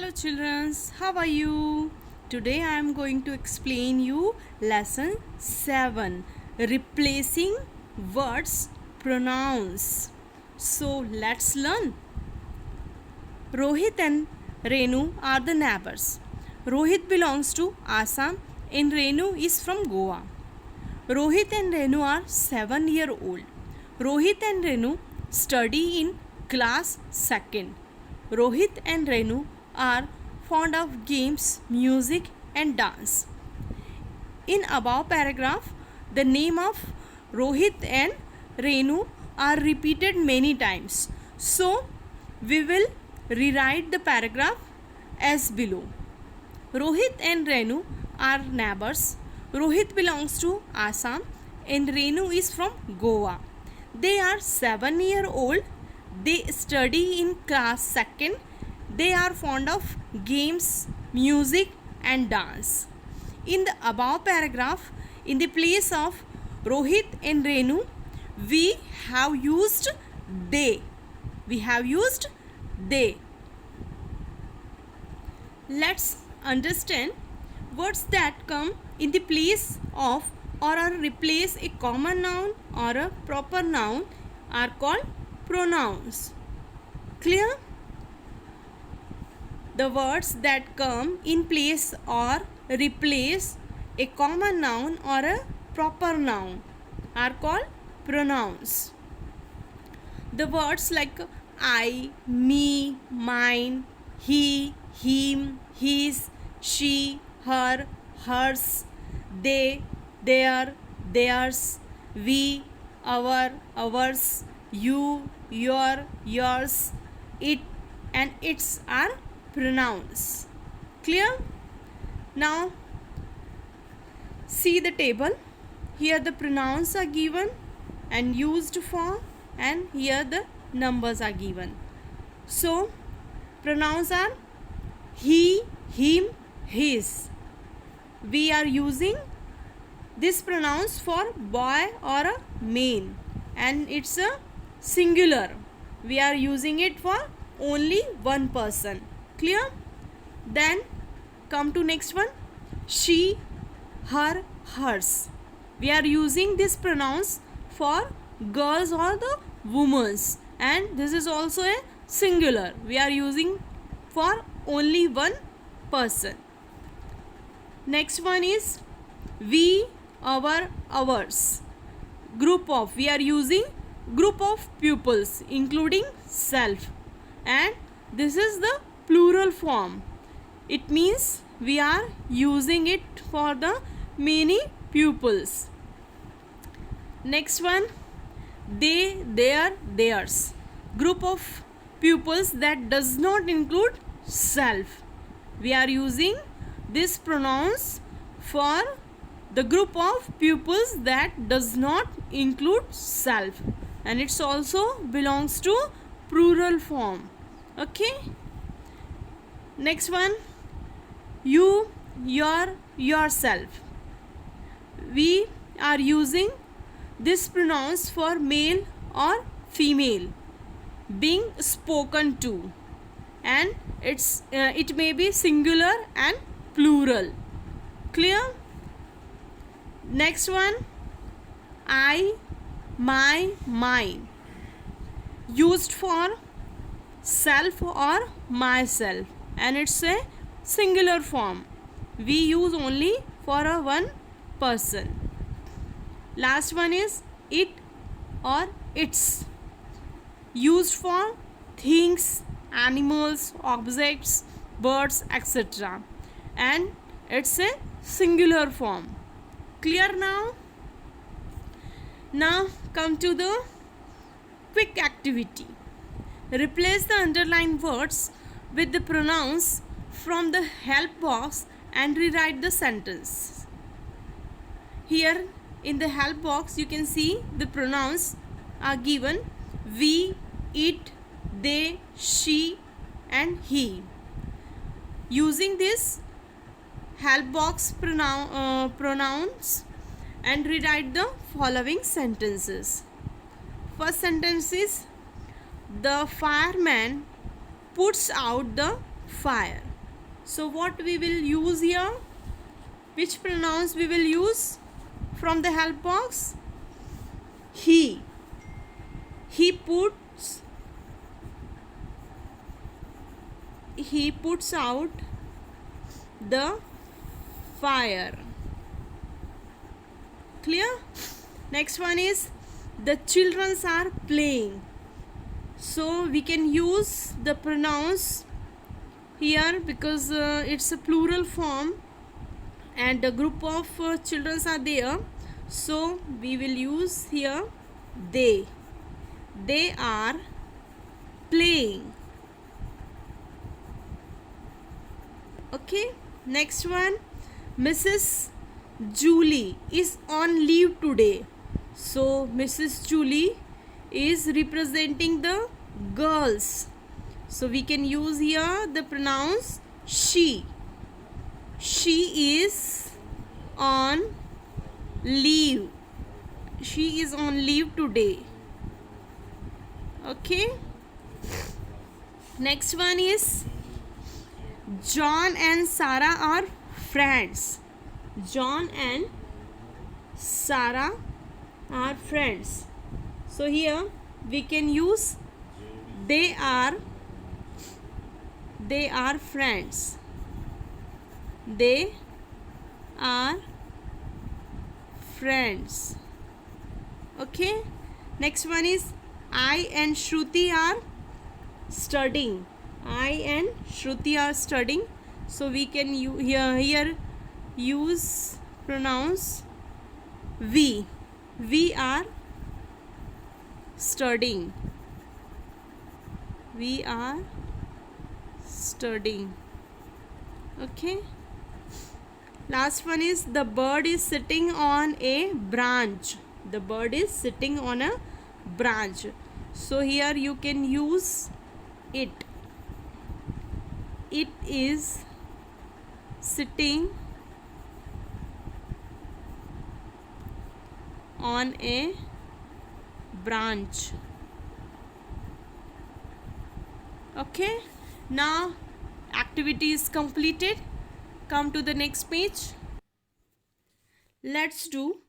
Hello children, how are you? Today I am going to explain you lesson 7, replacing words pronouns. So let's learn. Rohit and Renu are the neighbors. Rohit belongs to Assam and Renu is from Goa. Rohit and Renu are 7-year-old. Rohit and Renu study in class 2nd. Rohit and Renu are fond of games, music and dance. In above paragraph, the name of Rohit and Renu are repeated many times. So, we will rewrite the paragraph as below. Rohit and Renu are neighbors. Rohit belongs to Assam and Renu is from Goa. They are 7-year-old. They study in class 2nd. They are fond of games, music and dance. In the above paragraph, in the place of Rohit and Renu, we have used they. We have used they. Let's understand words that come in the place of or replace a common noun or a proper noun are called pronouns. Clear? The words that come in place or replace a common noun or a proper noun are called pronouns. The words like I, me, mine, he, him, his, she, her, hers, they, their, theirs, we, our, ours, you, your, yours, it and its are pronouns. Clear? Now see the table. Here the pronouns are given and used for, and here the numbers are given. So pronouns are he, him, his. We are using this pronouns for boy or a male and it's a singular. We are using it for only one person. Clear? Then come to next one. She, her, hers. We are using this pronouns for girls or the women's, and this is also a singular. We are using for only one person. Next one is we, our, ours. Group of. We are using group of pupils including self, and this is the plural form. It means we are using it for the many pupils. Next one, they, their, theirs. Group of pupils that does not include self. We are using this pronouns for the group of pupils that does not include self, and it also belongs to plural form. Okay. Next one, you, your, yourself. We are using this pronouns for male or female being spoken to, and it may be singular and plural. Clear? Next one, I, my, mine. Used for self or myself, and it's a singular form. We use only for a one person. Last one is it or its. Used for things, animals, objects, birds, etc. and it's a singular form. Clear now? Now come to the quick activity. Replace the underlined words with the pronouns from the help box and rewrite the sentence. Here in the help box you can see the pronouns are given: we, it, they, she and he. Using this help box pronouns and rewrite the following sentences. First sentence is: the fireman puts out the fire. So what we will use here? Which pronouns we will use from the help box? He. He puts out the fire. Clear? Next one is the children are playing. So we can use the pronouns here because it's a plural form and a group of children are there. So we will use here they. They are playing. Okay. Next one, Mrs. Julie is on leave today. So Mrs. Julie is representing the girls. So we can use here the pronouns she. She is on leave. She is on leave today. Okay. Next one is John and Sarah are friends. John and Sarah are friends. So here we can use they are friends. They are friends. Okay. Next one is I and Shruti are studying. I and Shruti are studying. So we can here use pronouns we. We are studying. We are studying. Okay. Last one is the bird is sitting on a branch. The bird is sitting on a branch. So here you can use it. It is sitting on a branch. Okay. Now activity is completed. Come to the next page. Let's do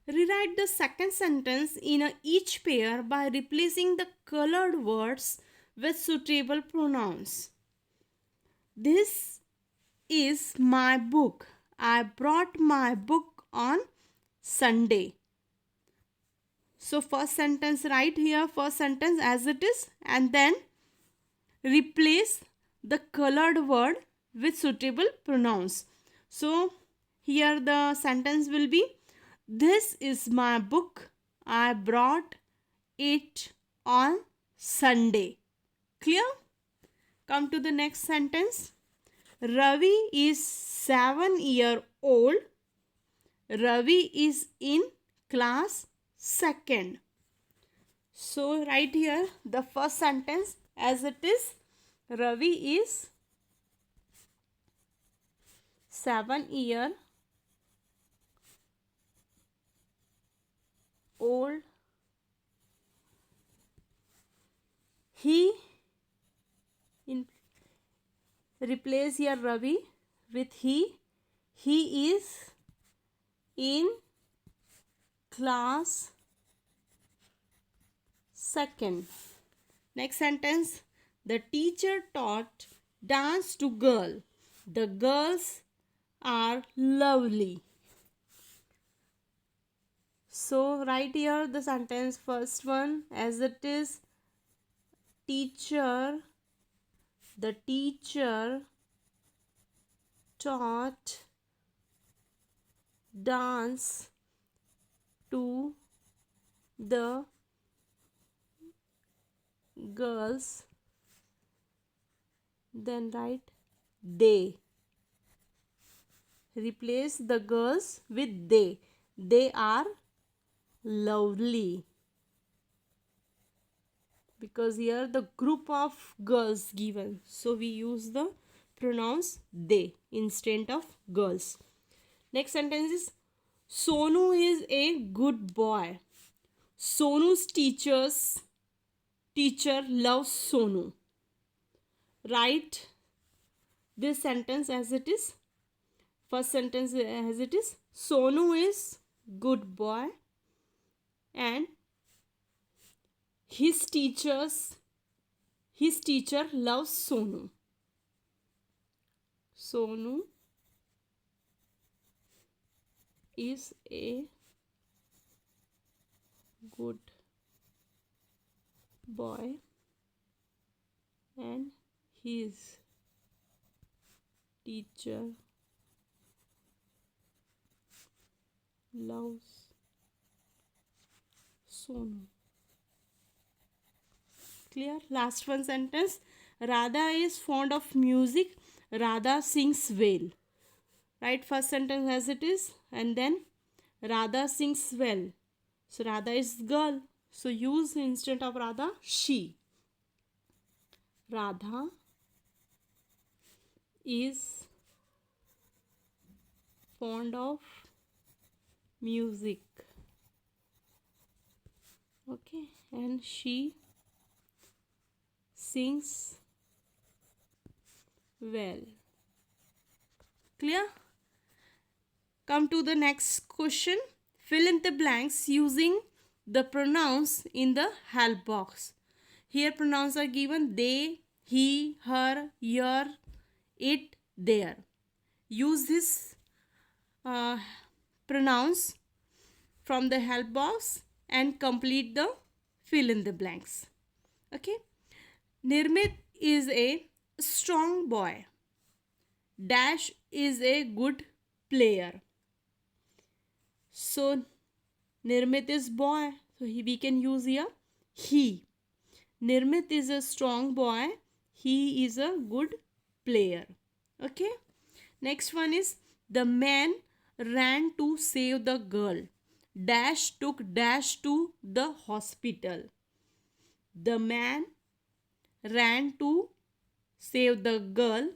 rewrite the second sentence in each pair by replacing the colored words with suitable pronouns. This is my book. I brought my book on Sunday. So first sentence, write here first sentence as it is and then replace the colored word with suitable pronouns. So here the sentence will be, this is my book. I brought it on Sunday. Clear? Come to the next sentence. Ravi is 7 years old. Ravi is in class 2nd. So write here the first sentence as it is. Ravi is 7 years old. He, in replace here Ravi with he. He is in class 2nd. Next sentence. The teacher taught dance to girl. The girls are lovely. So write here the sentence first one as it is. The teacher taught dance to the girls. Then write they. Replace the girls with they. They are lovely. Because here the group of girls given. So we use the pronouns they instead of girls. Next sentence is Sonu is a good boy. Sonu's teacher loves Sonu. Write this sentence as it is. First sentence as it is. Sonu is good boy and his teacher loves Sonu. Sonu is a good boy and his teacher loves Sonu. Clear? Last one sentence. Radha is fond of music. Radha sings well. Write first sentence as it is and then Radha sings well. So Radha is girl. So use instead of Radha, she. Radha is fond of music. Okay, and she sings well. Clear? Come to the next question. Fill in the blanks using the pronouns in the help box. Here pronouns are given: they, he, her, your, it, their. Use this pronouns from the help box and complete the fill in the blanks. Okay. Nirmit is a strong boy. Dash is a good player. So Nirmit is boy. So we can use here he. Nirmit is a strong boy. He is a good player. Okay. Next one is the man ran to save the girl. Dash took Dash to the hospital. The man ran to save the girl.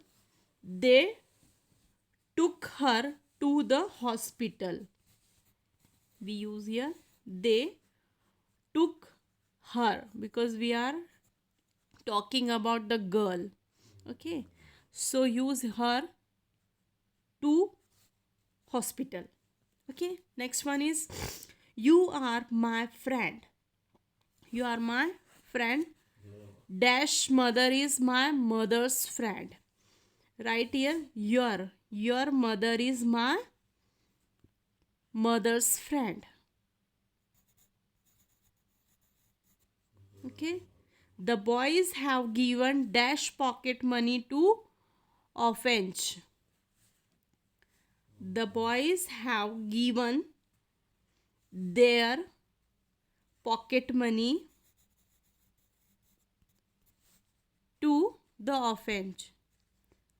They took her to the hospital. We use here they took her because we are talking about the girl. Okay. So use her to hospital. Okay. Next one is you are my friend. You are my friend. Dash mother is my mother's friend. Right here your mother is my mother's friend. Okay. The boys have given Dash pocket money to orphanage. The boys have given their pocket money to the orphanage.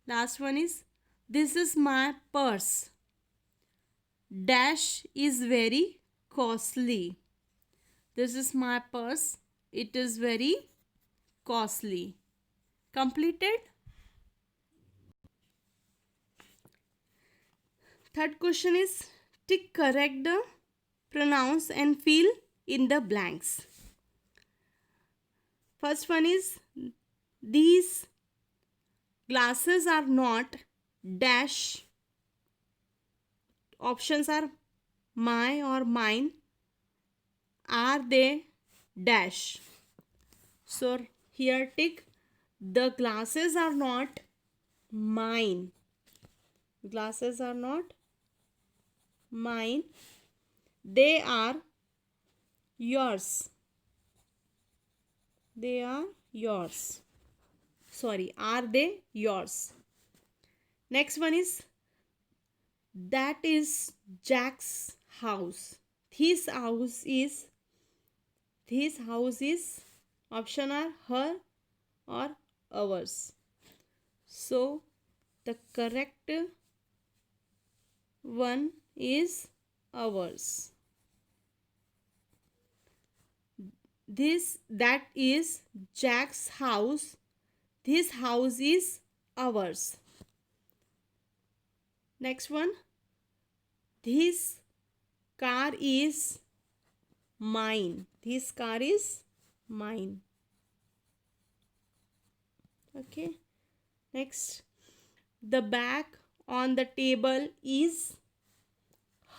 Last one is this is my purse. Dash is very costly. This is my purse. It is very costly. Completed? Third question is tick correct the pronouns and fill in the blanks. First one is these glasses are not dash. Options are my or mine. Are they dash? So here tick the glasses are not mine. Glasses are not mine. They are yours. They are yours. Sorry, are they yours? Next one is that is Jack's house. This house is option are her or ours. So the correct one is ours. That is Jack's house. This house is ours. Next one. This car is mine. This car is mine. Okay. Next. The bag on the table is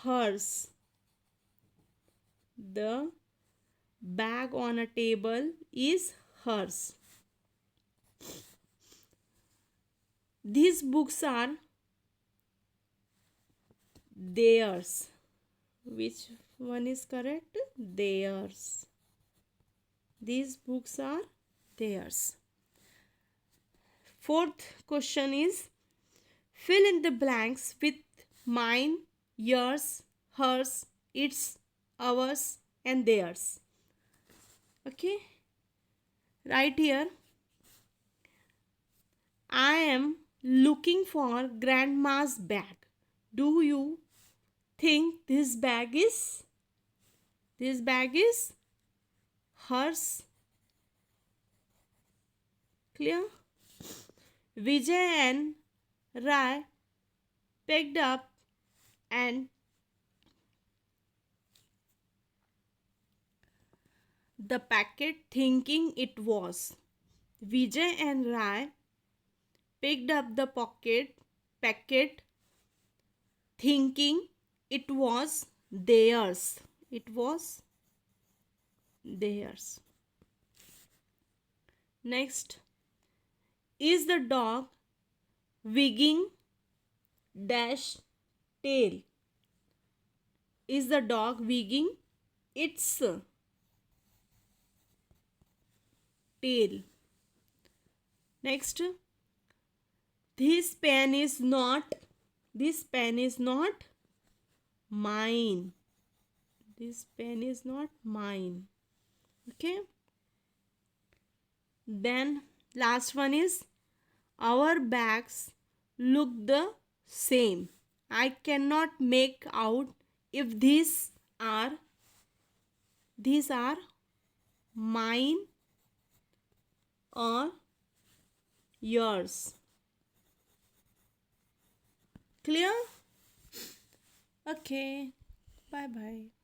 hers. The bag on a table is hers. These books are theirs. Which one is correct? Theirs. These books are theirs. Fourth question is fill in the blanks with mine, yours, hers, its, ours, and theirs. Okay. Right here. I am looking for grandma's bag. Do you think this bag is hers? Clear? Vijay and Rai picked up and the packet thinking it was. Vijay and Rai picked up the packet thinking it was theirs. It was theirs. Next, is the dog wagging dash tail? Is the dog wagging its tail? Next, this pen is not mine. This pen is not mine. Okay. Then last one is our bags look the same. I cannot make out if these are mine or yours. Clear? Okay. Bye bye.